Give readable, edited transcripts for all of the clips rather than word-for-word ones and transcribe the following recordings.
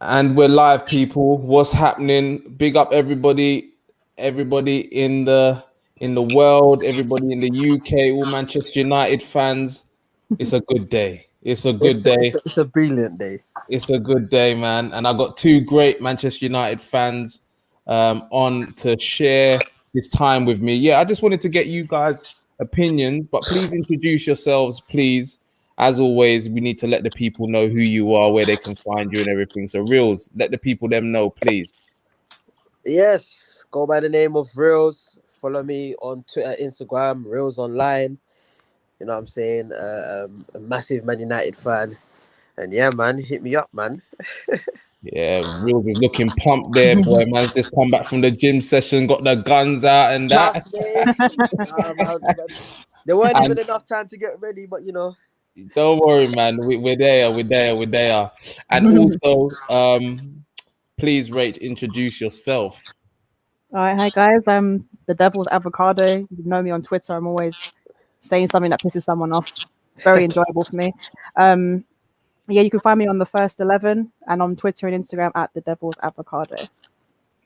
And we're live, people. What's happening? Big up everybody in the world, everybody in the UK, all Manchester United fans. It's a good day. It's a good day. It's a brilliant day. It's a good day, man. And I got two great Manchester United fans on to share this time with me. Yeah, I just wanted to get you guys' opinions, but please introduce yourselves, please. As always, we need to let the people know who you are, where they can find you, and everything. So, Reels, let the people them know, please. Yes, go by the name of Reels. Follow me on Twitter, Instagram, Reels Online. You know what I'm saying? A massive Man United fan. And yeah, man, hit me up, man. Yeah, Reels is looking pumped there, boy. Man's just come back from the gym session, got the guns out and that. Trust me. There weren't even And enough time to get ready, but you know. don't worry, man. We're there. We're there. And also, please, Rach, introduce yourself. All right, hi guys. I'm the Devil's Avocado. You know me on Twitter. I'm always saying something that pisses someone off. Very enjoyable for me. Yeah, you can find me on the First 11 and on Twitter and Instagram at the Devil's Avocado.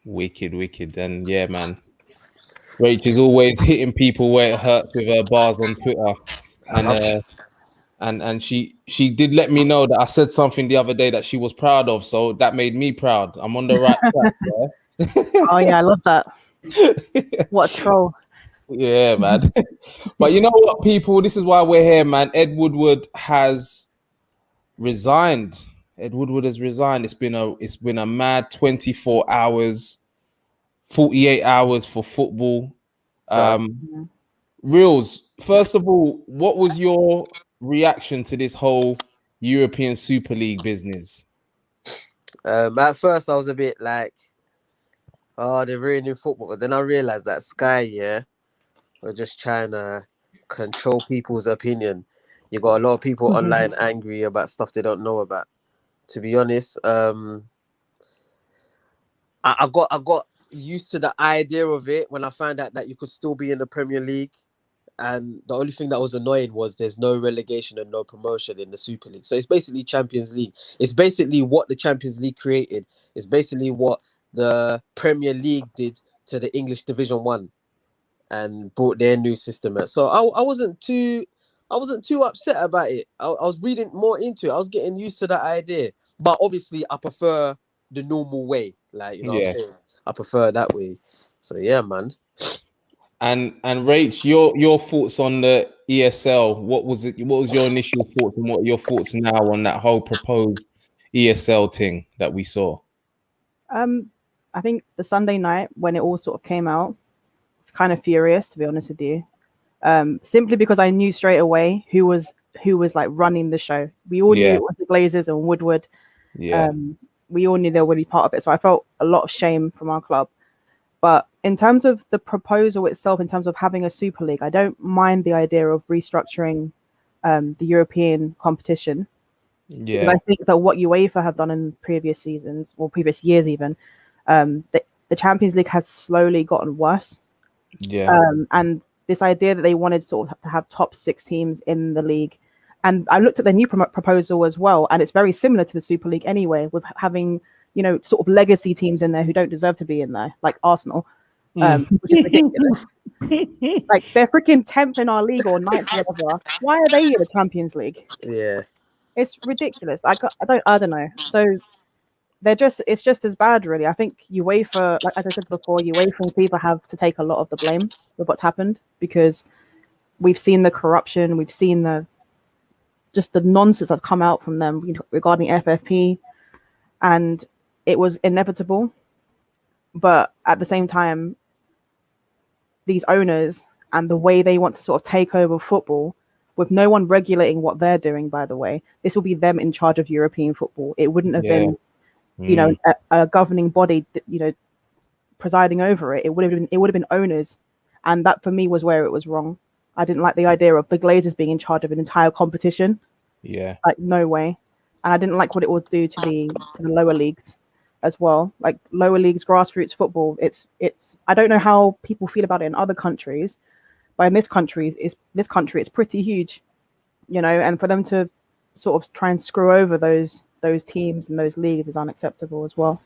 Wicked. And yeah, man. Rach is always hitting people where it hurts with her bars on Twitter. And she did let me know that I said something the other day that she was proud of. So that made me proud. I'm on the right track there. Oh yeah, I love that. What a troll. Yeah, man. But you know what, people? This is why we're here, man. Ed Woodward has resigned. Ed Woodward has resigned. It's been a mad 24 hours, 48 hours for football. Reels, first of all, what was your reaction to this whole European Super League business? At first, I was a bit like, oh, they're ruining football. But then I realized that Sky, yeah, were just trying to control people's opinion. You got a lot of people online angry about stuff they don't know about. To be honest, I got used to the idea of it when I found out that you could still be in the Premier League. And the only thing that was annoying was there's no relegation and no promotion in the Super League. So it's basically Champions League. It's basically what the Champions League created. It's basically what the Premier League did to the English Division 1 and brought their new system out. So I wasn't too upset about it. I was reading more into it. I was getting used to that idea. But obviously I prefer the normal way. Like, you know what I'm saying? I prefer that way. So yeah, man. And Rach, your thoughts on the ESL? What was it? What was your initial thoughts, and what are your thoughts now on that whole proposed ESL thing that we saw? I think the Sunday night when it all sort of came out, I was kind of furious, to be honest with you. Simply because I knew straight away who was like running the show. We all knew it was the Glazers and Woodward. Yeah. We all knew they were going to be part of it. So I felt a lot of shame from our club. But in terms of the proposal itself, in terms of having a Super League, I don't mind the idea of restructuring the European competition. Yeah. Because I think that what UEFA have done in previous seasons, or previous years even, the Champions League has slowly gotten worse. Yeah. And this idea that they wanted sort of to have top 6 teams in the league. And I looked at the new proposal as well, and it's very similar to the Super League anyway, with having, you know, sort of legacy teams in there who don't deserve to be in there, like Arsenal, which is ridiculous. Like, they're freaking 10th in our league or 9th or whatever. Why are they in the Champions League? Yeah. It's ridiculous. I don't know. So it's just as bad, really. I think UEFA, like as I said before, UEFA and FIFA have to take a lot of the blame with what's happened, because we've seen the corruption, we've seen the nonsense that come out from them regarding FFP, and it was inevitable. But at the same time, these owners and the way they want to sort of take over football, with no one regulating what they're doing, by the way, this will be them in charge of European football. It wouldn't have been, you know, a governing body, you know, presiding over it. It would have been owners, and that for me was where it was wrong. I didn't like the idea of the Glazers being in charge of an entire competition. Yeah, like no way. And I didn't like what it would do to the lower leagues as well. Like lower leagues, grassroots football. It's. I don't know how people feel about it in other countries, but in this country, it's pretty huge, you know. And for them to sort of try and screw over those those teams and those leagues is unacceptable as well.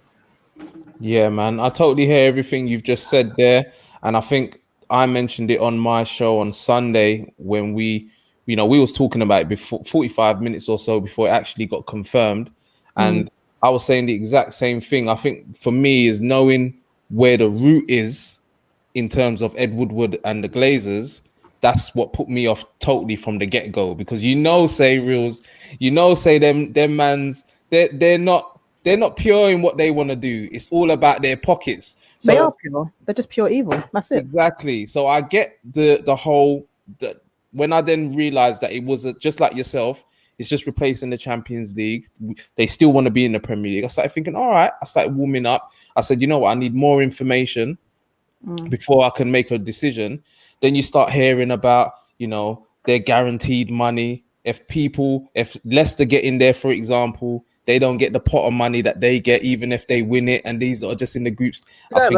Yeah, man. I totally hear everything you've just said there. And I think I mentioned it on my show on Sunday when we was talking about it before 45 minutes or so before it actually got confirmed. And I was saying the exact same thing. I think for me is knowing where the route is in terms of Ed Woodward and the Glazers. That's what put me off totally from the get-go, because say Reels, say them mans, they're not pure in what they want to do. It's all about their pockets. They are So pure. They're just pure evil. That's it. exactly. So I get the whole when I then realized that it was just like yourself, it's just replacing the Champions League. They still want to be in the Premier League. I started thinking, all right. I started warming up. I said, you know what? I need more information before I can make a decision. Then you start hearing about, their guaranteed money. If Leicester get in there, for example, they don't get the pot of money that they get, even if they win it. And these are just in the groups. I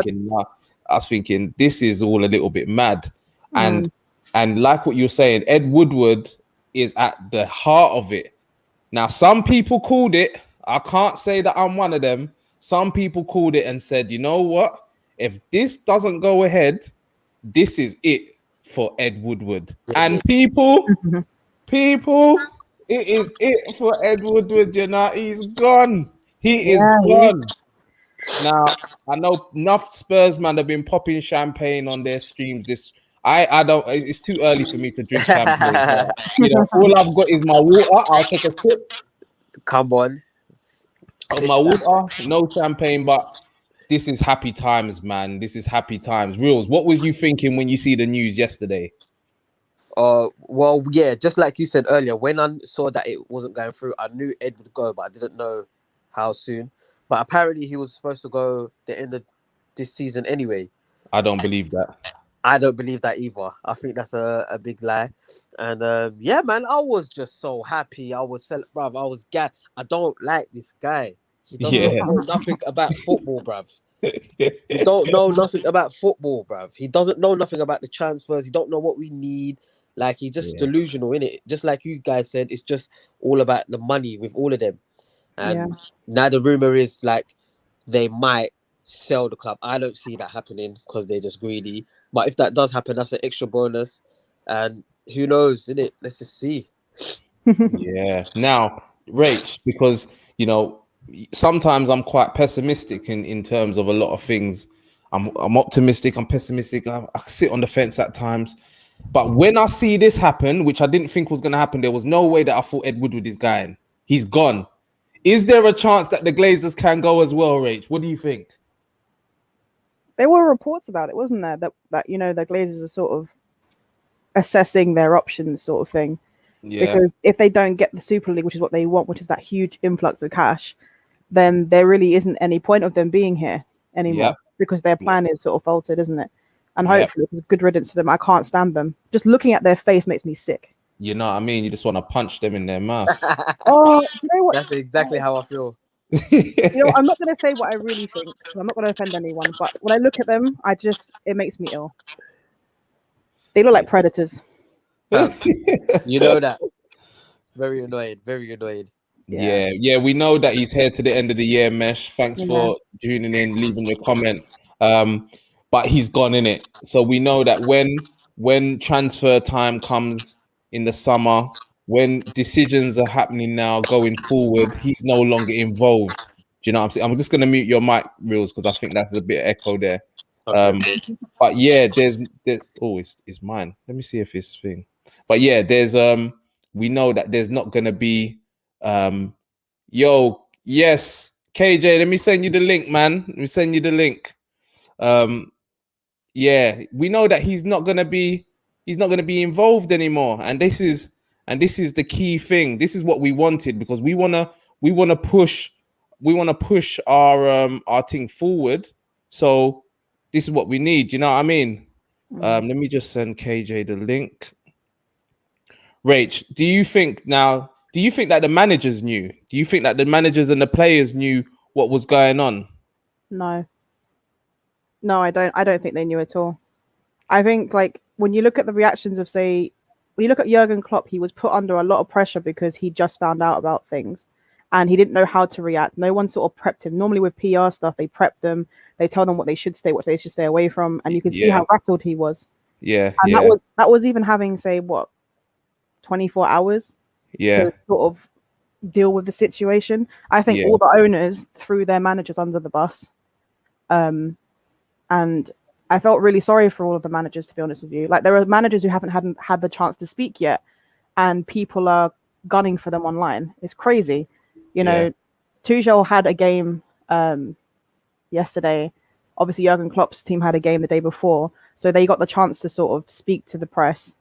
was thinking, this is all a little bit mad. And like what you're saying, Ed Woodward is at the heart of it. Now, some people called it. I can't say that I'm one of them. Some people called it and said, you know what? If this doesn't go ahead, this is it for Ed Woodward. And people, it is it for Ed Woodward. He's gone. He is gone. Now, I know enough Spurs man have been popping champagne on their streams. I don't. It's too early for me to drink champagne. All I've got is my water. I'll take a sip. Come on. My water, no champagne, but this is happy times, man. This is happy times. Reels, what was you thinking when you see the news yesterday? Well, yeah, just like you said earlier, when I saw that it wasn't going through, I knew Ed would go, but I didn't know how soon. But apparently he was supposed to go the end of this season anyway. I don't believe that. I don't believe that either. I think that's a big lie. And yeah, man, I was just so happy. I was gassed. I don't like this guy. He doesn't know nothing about football, bruv. He don't know nothing about football, bruv. He doesn't know nothing about the transfers. He don't know what we need. Like, he's just delusional, innit? Just like you guys said, it's just all about the money with all of them. And now the rumor is like they might sell the club. I don't see that happening because they're just greedy. But if that does happen, that's an extra bonus. And who knows, innit? Let's just see. Yeah. Now, Rach, because sometimes I'm quite pessimistic in terms of a lot of things. I'm optimistic, I'm pessimistic. I sit on the fence at times. But when I see this happen, which I didn't think was going to happen, there was no way that I thought Ed Woodward is going. He's gone. Is there a chance that the Glazers can go as well, Rach? What do you think? There were reports about it, wasn't there? That the Glazers are sort of assessing their options, sort of thing. Yeah. Because if they don't get the Super League, which is what they want, which is that huge influx of cash, then there really isn't any point of them being here anymore, because their plan is sort of faltered, isn't it? And hopefully it's good riddance to them. I can't stand them. Just looking at their face makes me sick. You know what I mean? You just want to punch them in their mouth. You know what? That's exactly how I feel. I'm not going to say what I really think. I'm not going to offend anyone. But when I look at them, it makes me ill. They look like predators. You know that. Very annoyed. Very annoyed. Yeah. We know that he's here to the end of the year, Mesh. Thanks for tuning in, leaving your comment. But he's gone in it. So we know that when transfer time comes in the summer, when decisions are happening now going forward, he's no longer involved. Do you know what I'm saying? I'm just going to mute your mic, Reels, because I think that's a bit of echo there. Okay. But yeah, there's it's mine. Let me see if it's thing. But yeah, there's we know that there's not going to be yes, KJ, let me send you the link, man. Let me send you the link. Yeah, we know that he's not gonna be involved anymore, and this is the key thing. This is what we wanted, because we wanna push our thing forward. So this is what we need. You know what I mean? Let me just send KJ the link. Rach, do you think that the managers knew? Do you think that the managers and the players knew what was going on? No, I don't think they knew at all. I think, like, when you look at the reactions of, when you look at Jurgen Klopp, he was put under a lot of pressure because he just found out about things. and he didn't know how to react. No one sort of prepped him. Normally with PR stuff, they prep them, they tell them what they should stay, what they should stay away from, and you can see how rattled he was. And that was even having, say, what, 24 hours to sort of deal with the situation. I think all the owners threw their managers under the bus. And I felt really sorry for all of the managers, to be honest with you. Like, there are managers who haven't had the chance to speak yet, and people are gunning for them online. It's crazy. You know, Tuchel had a game yesterday. Obviously, Jurgen Klopp's team had a game the day before, so they got the chance to sort of speak to the press.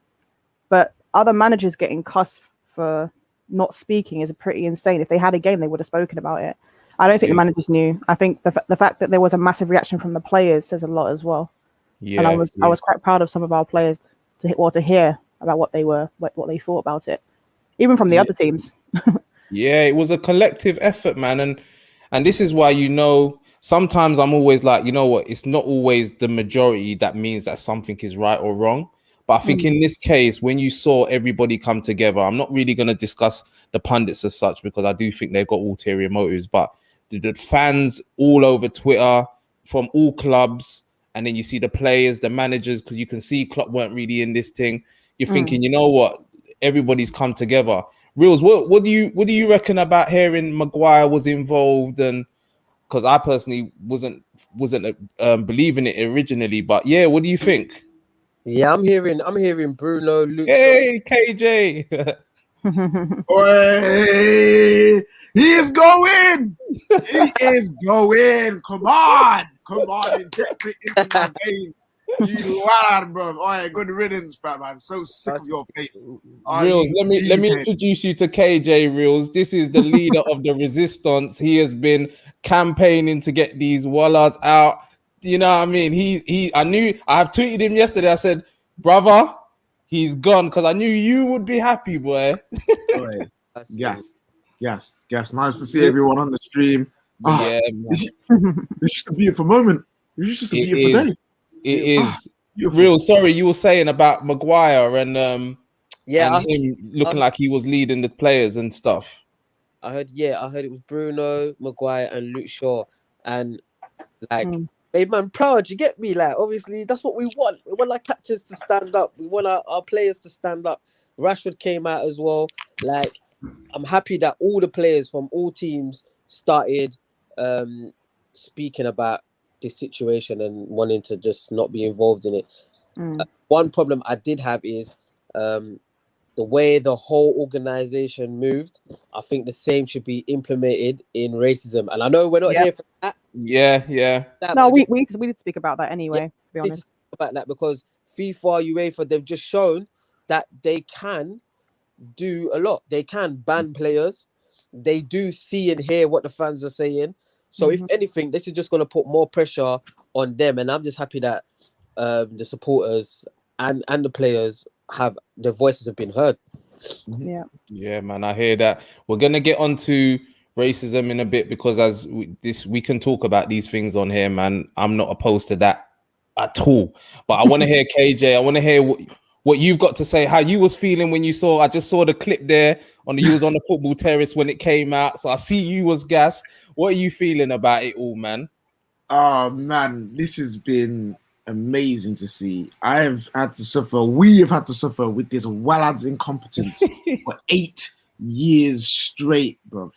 But other managers getting cussed for not speaking is pretty insane. If they had a game, they would have spoken about it. I don't think the managers knew. I think the fact that there was a massive reaction from the players says a lot as well. And I was quite proud of some of our players to hear about what they thought about it, even from the other teams. It was a collective effort, man, and this is why, you know, sometimes I'm always like, you know what, it's not always the majority that means that something is right or wrong. But I think in this case, when you saw everybody come together, I'm not really going to discuss the pundits as such, because I do think they've got ulterior motives, but the fans all over Twitter from all clubs, and then you see the players, the managers, because you can see Klopp weren't really in this thing. You're thinking, you know what, everybody's come together. Reels, what do you reckon about hearing Maguire was involved? And because I personally wasn't believing it originally, but what do you think? Yeah, I'm hearing Bruno, Luke. Hey, KJ. Hey, he is going. He is going. Come on, inject it into my veins. You lad, bro. Oh, yeah, good riddance, fam. I'm so sick of your face. Reels, let me introduce you to KJ. Reels, this is the leader of the resistance. He has been campaigning to get these wallahs out. You know what I mean? I have tweeted him yesterday. I said, brother, he's gone, because I knew you would be happy, boy. Right. Yes. Nice to see everyone on the stream. It's just a beautiful moment. It's just a beautiful day. It is. Real sorry, you were saying about Maguire and him looking like he was leading the players and stuff. I heard it was Bruno, Maguire, and Luke Shaw, and like, made man proud. You get me? Like, obviously, that's what we want. We want our captains to stand up. We want our players to stand up. Rashford came out as well. Like, I'm happy that all the players from all teams started speaking about this situation and wanting to just not be involved in it. One problem I did have is the way the whole organization moved. I think the same should be implemented in racism. And I know we're not here for that. No, we need to speak about that anyway, to be honest. About that, because FIFA, UEFA, they've just shown that they can do a lot. They can ban players. They do see and hear what the fans are saying. So if anything, this is just going to put more pressure on them. And I'm just happy that the supporters and the players their voices have been heard. Yeah, man, I hear that. We're going to get onto racism in a bit, because we can talk about these things on here, man. I'm not opposed to that at all. But I want to hear KJ. I want to hear what you've got to say, how you was feeling when you saw. I just saw the clip there you was on the football terrace when it came out, so I see you was gassed. What are you feeling about it all, man? Oh man, this has been amazing to see. We have had to suffer with this Wallad's incompetence for 8 years straight, bro.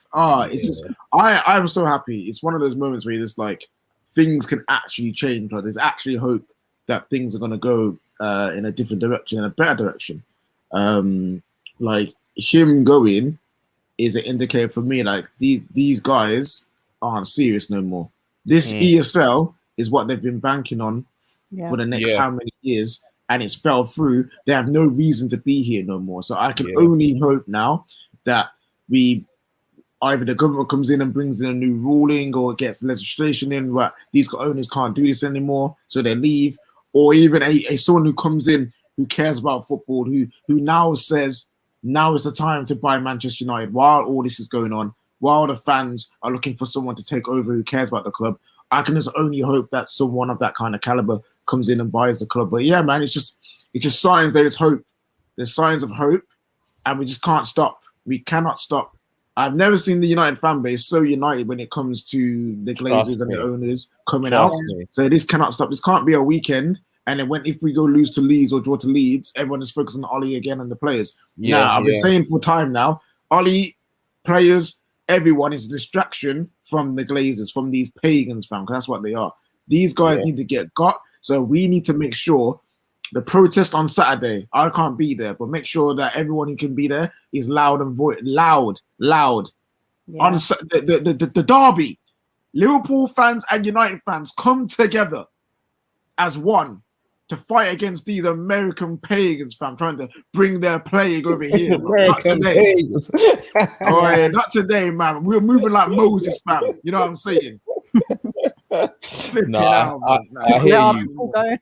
It's just I'm so happy. It's one of those moments where you're just like, things can actually change. Like, there's actually hope that things are gonna go in a different direction, in a better direction. Like, him going is an indicator for me, like, these guys aren't serious no more. This ESL is what they've been banking on for the next how many years, and it's fell through. They have no reason to be here no more. So I can only hope now that either the government comes in and brings in a new ruling, or gets legislation in where these owners can't do this anymore, so they leave, or even someone who comes in who cares about football, who now says now is the time to buy Manchester United while all this is going on, while the fans are looking for someone to take over who cares about the club. I can just only hope that someone of that kind of caliber comes in and buys the club. But yeah, man, it's just signs there is hope. There's signs of hope, and we just can't stop. We cannot stop I've never seen the United fan base so united when it comes to the Glazers and the owners coming out. So this cannot stop. This can't be a weekend. And then if we go lose to Leeds or draw to Leeds, everyone is focusing on Ollie again and the players. I've been saying for time now, Ollie, players, everyone is a distraction from the Glazers, from these pagans, fam, because that's what they are. These guys need to get got. So we need to make sure the protest on Saturday, I can't be there, but make sure that everyone who can be there is loud and loud. On the derby, Liverpool fans and United fans come together as one to fight against these American pagans, fam, trying to bring their plague over here. Not today. Not today, man. We're moving like Moses, fam. You know what I'm saying? I hear you.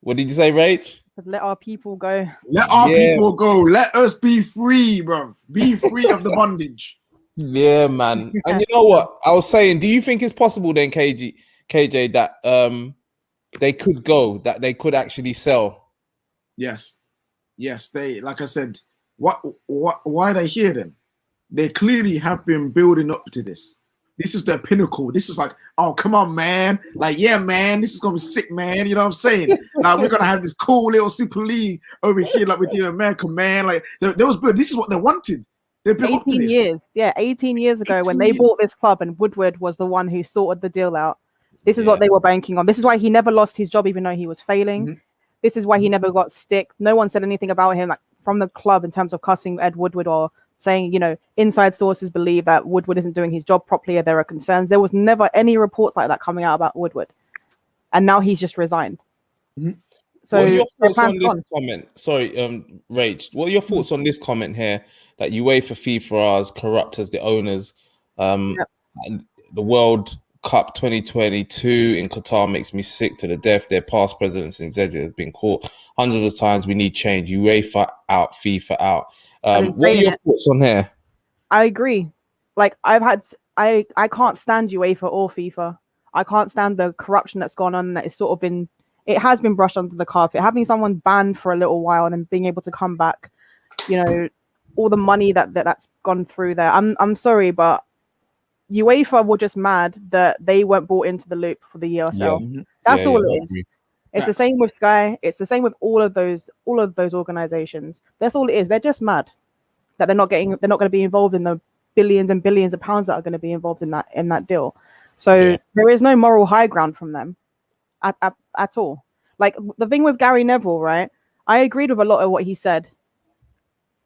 What did you say, Rach? Let our people go. Let our people go. Let us be free, bro. Be free of the bondage. Yeah, man. And you know what? I was saying, do you think it's possible then, KJ, that they could go, that they could actually sell? Yes. They, like I said, why are they here then? They clearly have been building up to this. This is their pinnacle. This is like, oh, come on, man. Like, yeah, man, this is going to be sick, man. You know what I'm saying? Like, we're going to have this cool little Super League over here like we do in America, man. Like, they was good. This is what they wanted. They've been 18 years. Yeah, 18 years ago when they bought this club and Woodward was the one who sorted the deal out. This is what they were banking on. This is why he never lost his job even though he was failing. This is why he never got stick. No one said anything about him like from the club in terms of cussing Ed Woodward or saying, you know, inside sources believe that Woodward isn't doing his job properly or there are concerns. There was never any reports like that coming out about Woodward. And now he's just resigned. So what are your thoughts on this comment? Sorry, Rach, what are your thoughts on this comment here that UEFA FIFA are as corrupt as the owners? And the World Cup 2022 in Qatar makes me sick to the death. Their past presidents in Zedja have been caught hundreds of times. We need change. UEFA out, FIFA out. What are your thoughts on here? I agree. Like I can't stand UEFA or FIFA. I can't stand the corruption that's gone on. That is sort of been, it has been brushed under the carpet. Having someone banned for a little while and then being able to come back, you know, all the money that's gone through there. I'm sorry, but UEFA were just mad that they weren't brought into the loop for the ESL. That's all it is. It's the same with Sky. It's the same with all of those organizations. That's all it is. They're just mad that they're not going to be involved in the billions and billions of pounds that are going to be involved in that deal. So there is no moral high ground from them at all. Like the thing with Gary Neville, right? I agreed with a lot of what he said,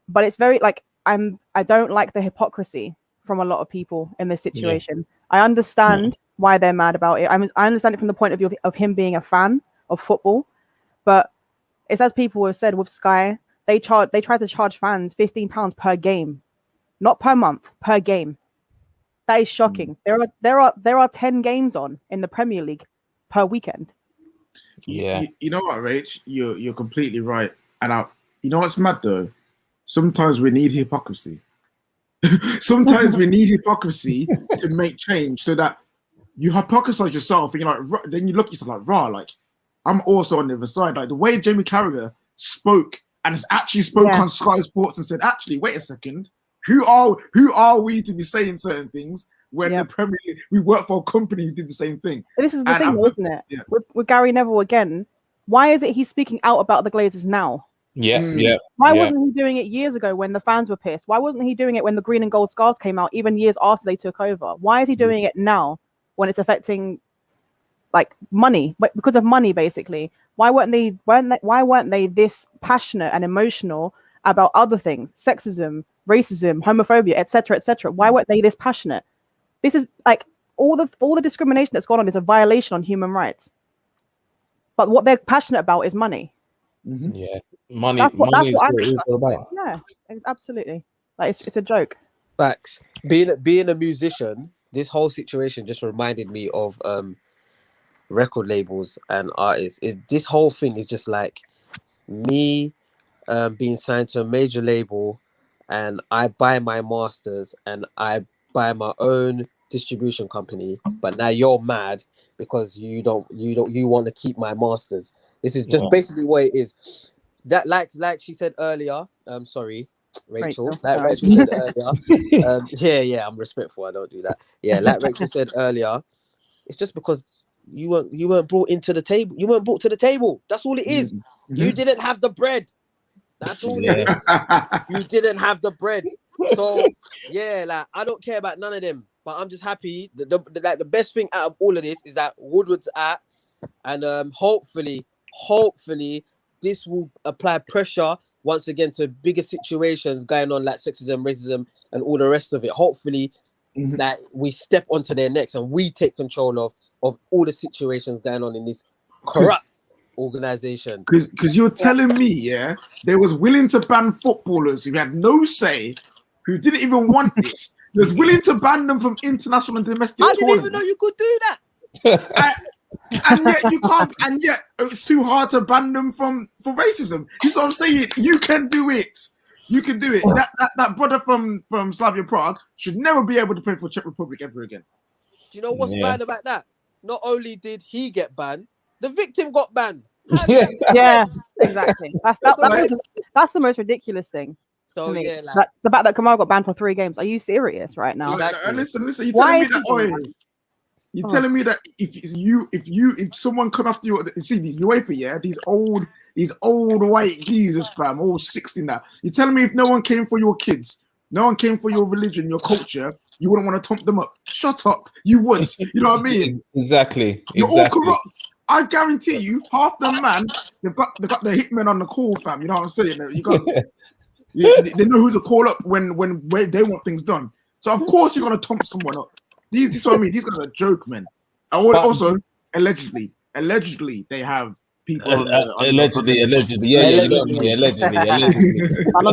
but it's very like I don't like the hypocrisy from a lot of people in this situation. I understand why they're mad about it. I understand it from the point of view of him being a fan of football, but it's as people have said with Sky, they try to charge fans £15 per game, not per month, per game. That is shocking. There are 10 games on in the Premier League per weekend. You know what, Rach? You're completely right. And you know what's mad though? Sometimes we need hypocrisy. Sometimes we need hypocrisy to make change, so that you hypocrisize yourself and you're like, then you look at yourself like, like I'm also on the other side. Like the way Jamie Carragher spoke and has actually spoke on Sky Sports and said, actually, wait a second, who are we to be saying certain things when the Premier League, we work for a company who did the same thing? But this is the thing, isn't it? Yeah. With Gary Neville again, why is it he's speaking out about the Glazers now? Why wasn't he doing it years ago when the fans were pissed? Why wasn't he doing it when the green and gold scarves came out, even years after they took over? Why is he doing it now when it's affecting like money, but because of money, basically? Why weren't they this passionate and emotional about other things, sexism, racism, homophobia, etc., etc.? Why weren't they this passionate? This is like all the discrimination that's gone on is a violation on human rights. But what they're passionate about is money. Money. That's what money is I'm what it's all about. Yeah, it's absolutely. Like it's a joke. Facts. Being a musician, this whole situation just reminded me of record labels and artists. This whole thing is just like me being signed to a major label, and I buy my masters and I buy my own distribution company, but now you're mad because you want to keep my masters. This is just basically what it is. That like she said earlier, sorry, Rachel, like sorry. Rachel said earlier, yeah, I'm respectful. I don't do that. Yeah, like Rachel said earlier, it's just because you weren't brought into the table. You weren't brought to the table. That's all it is. Mm-hmm. You didn't have the bread. That's all it is. You didn't have the bread. So yeah, like I don't care about none of them. But I'm just happy. The best thing out of all of this is that Woodward's at, and hopefully this will apply pressure once again to bigger situations going on like sexism, racism, and all the rest of it. Hopefully, that we step onto their necks and we take control of all the situations going on in this corrupt organization. Because you're telling me, yeah, they was willing to ban footballers who had no say, who didn't even want this. They was willing to ban them from international and domestic I didn't tournaments. even know you could do that. And yet you can't, and yet it's too hard to ban them for racism. You see what I'm saying? You can do it. You can do it. That brother from Slavia Prague should never be able to play for Czech Republic ever again. Do you know what's bad about that? Not only did he get banned, the victim got banned. Yeah, exactly. That's the most ridiculous thing. So to me. yeah, like, the fact that Kamal got banned for 3 games. Are you serious right now? Exactly. Listen. You're telling me that. You're telling me that if someone come after you, see the UEFA, yeah, these old white geezers, fam, all 60 now. You're telling me if no one came for your kids, no one came for your religion, your culture, you wouldn't want to thump them up? Shut up, you wouldn't. You know what I mean? Exactly. You're all corrupt. I guarantee you, half the man they've got the hitmen on the call, fam. You know what I'm saying? You got. They know who to call up when they want things done. So of course you're gonna thump someone up. This is what I mean. These guys are a joke, man. Also, allegedly, they have people. Allegedly. On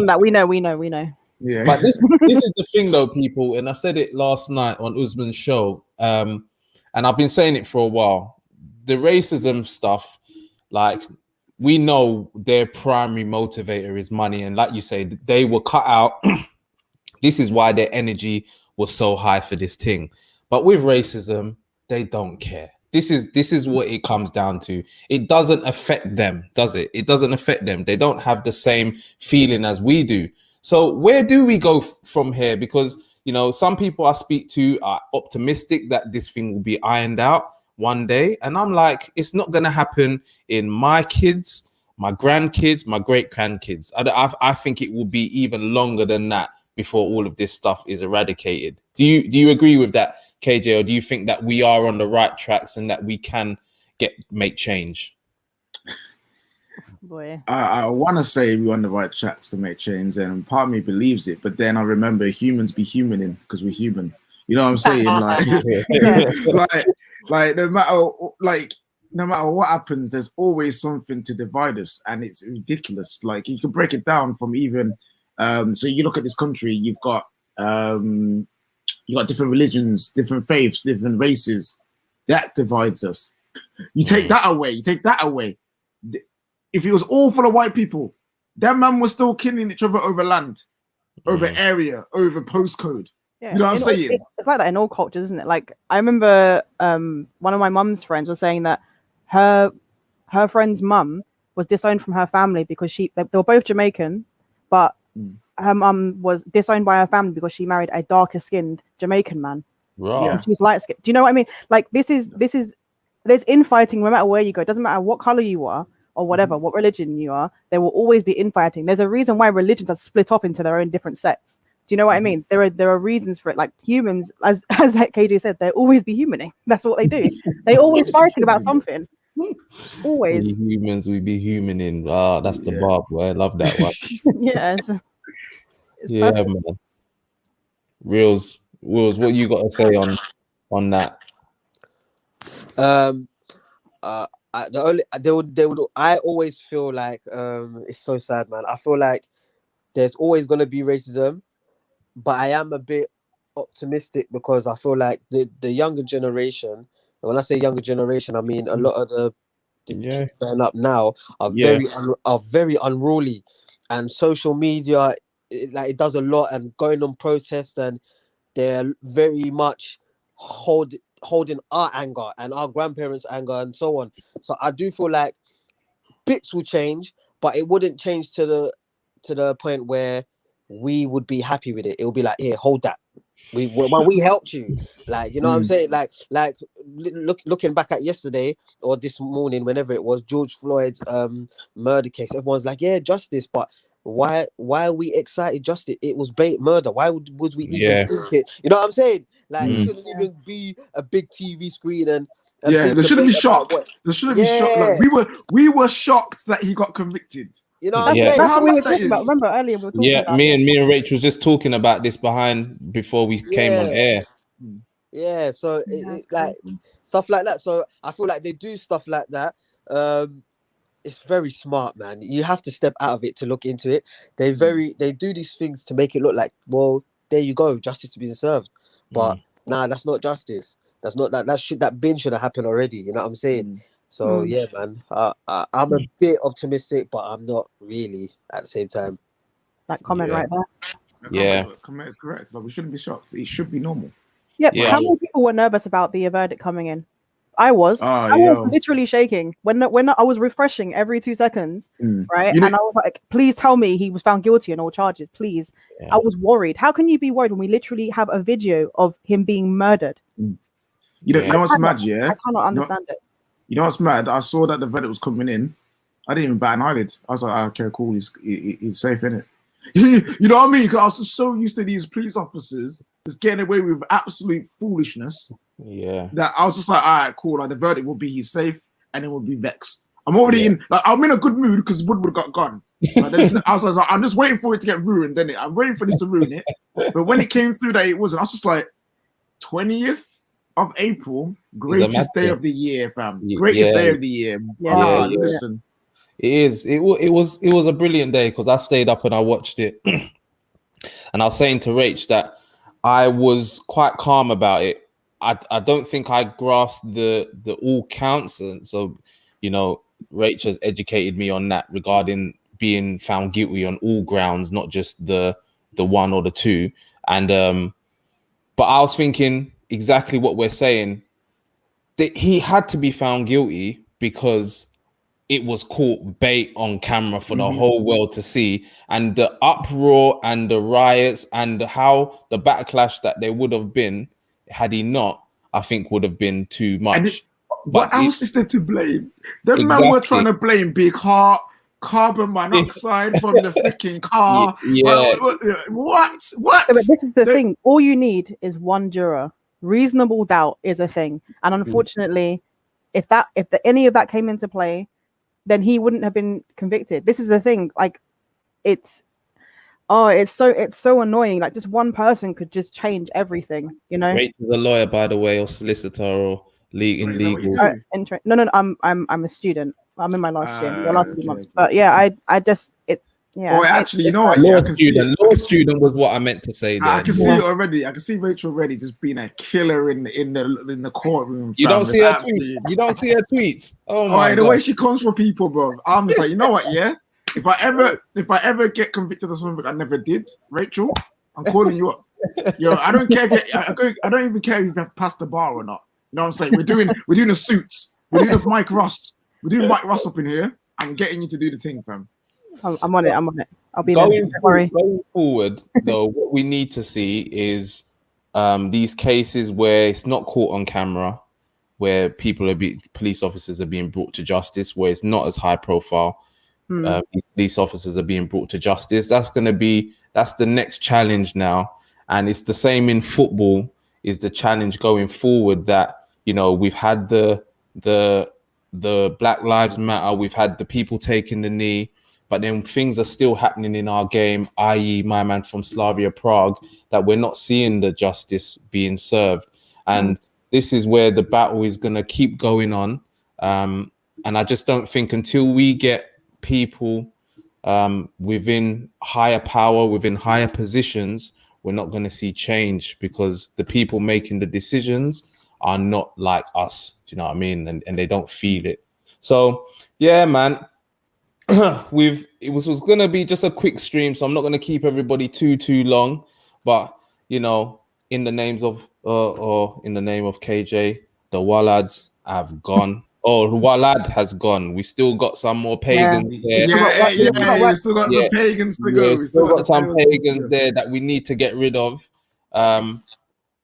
that, we know. Yeah. But this is the thing, though, people, and I said it last night on Usman's show, and I've been saying it for a while. The racism stuff, like, we know their primary motivator is money, and like you say, they were cut out. This is why their energy was so high for this thing. But with racism, they don't care. This is what it comes down to. It doesn't affect them, does it? It doesn't affect them. They don't have the same feeling as we do. So where do we go from here? Because, you know, some people I speak to are optimistic that this thing will be ironed out one day. And I'm like, it's not going to happen in my kids, my grandkids, my great grandkids. I think it will be even longer than that before all of this stuff is eradicated. Do you agree with that, KJ, or do you think that we are on the right tracks and that we can make change? Boy, I want to say we're on the right tracks to make change, and part of me believes it, but then I remember humans be humaning because we're human. You know what I'm saying? Like no matter what happens, there's always something to divide us, and it's ridiculous. Like, you can break it down from even. So you look at this country, you've got different religions, different faiths, different races. That divides us. You take that away. If it was all full of white people, that man was still killing each other over land, over area, over postcode. Yeah, you know what I'm saying? It's like that in all cultures, isn't it? Like, I remember one of my mum's friends was saying that her friend's mum was disowned from her family because they were both Jamaican, but her mum was disowned by her family because she married a darker skinned Jamaican man. Right. Yeah. She's light skinned. Do you know what I mean? Like, there's infighting no matter where you go. It doesn't matter what color you are or whatever, what religion you are, there will always be infighting. There's a reason why religions are split up into their own different sects. Do you know what I mean? There are reasons for it. Like, humans, as KJ said, they'll always be humaning. That's what they do. They always fighting about something. Always. We be humaning. Ah, that's the bar, boy. I love that one. Yeah. It's yeah, perfect. man. Wills, what you got to say on that? I always feel like it's so sad, man. I feel like there's always gonna be racism, but I am a bit optimistic because I feel like the younger generation, and when I say younger generation, I mean a lot of the kids growing up now are very unruly, and social media it does a lot, and going on protest, and they're very much holding our anger and our grandparents' anger and so on. So I do feel like bits will change, but it wouldn't change to the point where we would be happy with it. It will be like, here, hold that. We helped you, like, you know what I'm saying, like looking back at yesterday or this morning, whenever it was, George Floyd's murder case. Everyone's like, yeah, justice, but why are we excited? Justice, it was bait murder. Why would we even think it? You know what I'm saying? Like, it shouldn't even be a big TV screen and there shouldn't be shock. There shouldn't be shock. Like, we were shocked that he got convicted. You know what I'm saying? That's what we were talking about. Remember earlier we were talking about me and Rachel was just talking about this before we came on air. Yeah, so it's like stuff like that. So I feel like they do stuff like that. It's very smart, man. You have to step out of it to look into it. They do these things to make it look like, well, there you go, justice to be served. But nah, that's not justice. That's not that bin should have happened already. You know what I'm saying? So yeah, man. I'm a bit optimistic, but I'm not really at the same time. That comment right there. The comment is correct. Like, we shouldn't be shocked. It should be normal. Yep. How many people were nervous about the verdict coming in? I was. I was literally shaking when I was refreshing every 2 seconds, right? And I was like, please tell me he was found guilty on all charges, please. I was worried. How can you be worried when we literally have a video of him being murdered? You know what's mad, yeah? I cannot understand it. You know what's mad? I saw that the verdict was coming in. I didn't even bat an eyelid. I was like, okay, cool. He's safe, innit? You know what I mean? Because I was just so used to these police officers just getting away with absolute foolishness. Yeah. That I was just like, all right, cool. Like, the verdict will be he's safe, and then we'll be vexed. I'm already in. Like, I'm in a good mood because Woodward got gone. Like, I was like, I'm just waiting for it to get ruined. Then I'm waiting for this to ruin it. But when it came through that it wasn't, I was just like, 20th of April, greatest day of the year, fam. Greatest day of the year. Listen. It is. It was a brilliant day because I stayed up and I watched it. And I was saying to Rach that I was quite calm about it. I don't think I grasped the all counts. And so, you know, Rach has educated me on that regarding being found guilty on all grounds, not just the one or the two. And but I was thinking exactly what we're saying, that he had to be found guilty because it was caught bait on camera for the whole world to see, and the uproar and the riots and how the backlash that there would have been had he not, I think would have been too much. What else is there to blame? Them man were trying to blame Big Heart, carbon monoxide from the freaking car. What? Yeah, but this is the thing. All you need is one juror. Reasonable doubt is a thing, and unfortunately, if any of that came into play, then he wouldn't have been convicted. This is the thing. Like, it's so annoying. Like, just one person could just change everything. You know. Rachel's a lawyer, by the way, or solicitor, or legal. No. I'm a student. I'm in my last year, the last few months. But yeah, I just it. Yeah. Oh, actually, you know what? Law student was what I meant to say. There. I can see it already. I can see Rachel already just being a killer in the courtroom. You don't see her tweets. You don't see her tweets. Oh my God. The way she comes for people, bro. I'm just like, you know what? Yeah. If I ever get convicted of something I never did, Rachel, I'm calling you up. Yo, I don't care if I don't even care if you have passed the bar or not. You know what I'm saying? We're doing the suits. We're doing the Mike Ross. We're doing Mike Ross up in here. I'm getting you to do the thing, fam. I'm on it. I'll be there. Don't worry. Going forward, though, what we need to see is these cases where it's not caught on camera, where police officers are being brought to justice, where it's not as high profile. Police officers are being brought to justice. That's the next challenge now, and it's the same in football. Is the challenge going forward that, you know, we've had the Black Lives Matter, we've had the people taking the knee. But then things are still happening in our game, i.e. my man from Slavia Prague, that we're not seeing the justice being served. And this is where the battle is going to keep going on. And I just don't think until we get people within higher power, within higher positions, we're not going to see change, because the people making the decisions are not like us. Do you know what I mean? And they don't feel it. So, yeah, man. It was gonna be just a quick stream, so I'm not gonna keep everybody too long. But, you know, in the name of KJ, the Wallads have gone. Oh, Walad has gone. We still got some more pagans there. We still got the pagans to go. We still got some pagans there that we need to get rid of.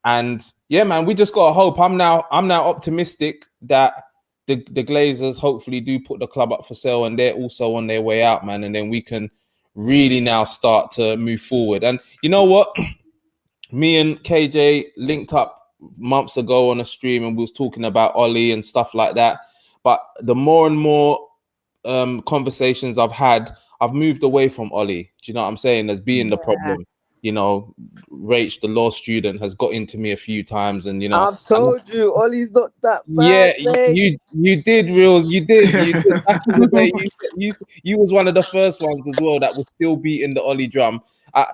And yeah, man, we just gotta hope. I'm now optimistic that the Glazers hopefully do put the club up for sale, and they're also on their way out, man. And then we can really now start to move forward. And you know what? Me and KJ linked up months ago on a stream, and we was talking about Ollie and stuff like that. But the more and more conversations I've had, I've moved away from Ollie. Do you know what I'm saying? As being the problem. You know, Rach, the law student, has got into me a few times, and you know, I've told you, Ollie's not that bad. You did, Reels, you did. Back in the day, you was one of the first ones as well that was still beating the Ollie drum. I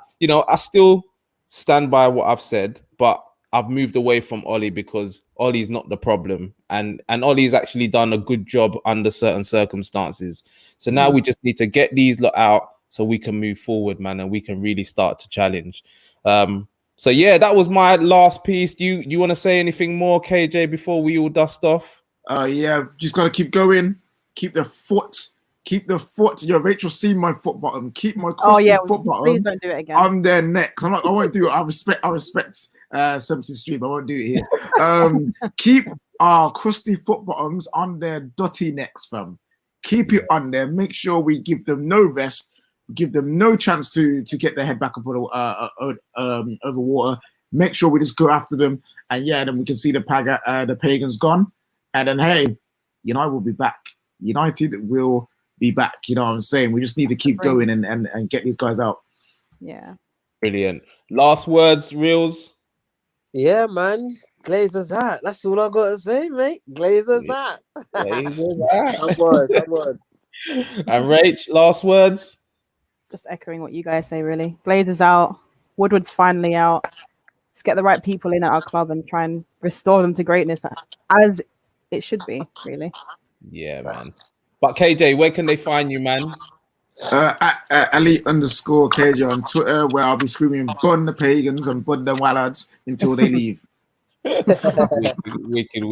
still stand by what I've said, but I've moved away from Ollie because Ollie's not the problem, and Ollie's actually done a good job under certain circumstances. So now we just need to get these lot out, so we can move forward, man, and we can really start to challenge. So yeah, that was my last piece. Do you want to say anything more, KJ, before we all dust off? Just gotta keep going. Keep the foot. Yo, Rachel, see my foot bottom. Keep my foot bottom. Please don't do it again. I'm there next. I won't do it. I respect 70 Street. I won't do it here. Keep our crusty foot bottoms on their dotty necks, fam. Keep it on there. Make sure we give them no rest. Give them no chance to get their head back up over water. Make sure we just go after them, and then we can see the pagans gone, and then hey, United will be back. United will be back. You know what I'm saying? We just need to keep going and get these guys out. Yeah. Brilliant. Last words, Reels. Yeah, man. Glazers out. That's all I gotta say, mate. Glazers out. Glazers out. I'm on. And Rach, last words. Just echoing what you guys say, really. Glazers out. Woodward's finally out. Let's get the right people in at our club and try and restore them to greatness as it should be, really. Yeah, man. But KJ, where can they find you, man? At Ali_KJ on Twitter, where I'll be screaming "Bun the pagans" and "Bun the wallads" until they leave. Wicked.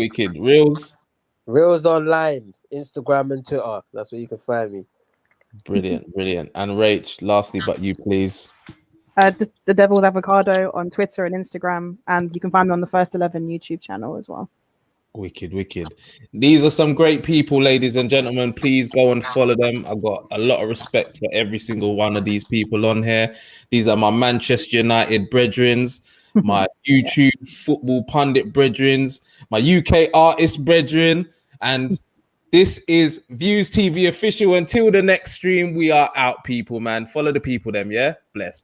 Reels online, Instagram and Twitter. That's where you can find me. Brilliant. And Rach, lastly, but you, please. The Devil's Avocado on Twitter and Instagram, and you can find me on the First 11 YouTube channel as well. Wicked. These are some great people, ladies and gentlemen. Please go and follow them. I've got a lot of respect for every single one of these people on here. These are my Manchester United brethrens, my YouTube football pundit brethrens, my UK artist brethren, and this is Views TV official. Until the next stream, we are out, people, man. Follow the people, them, yeah? Bless.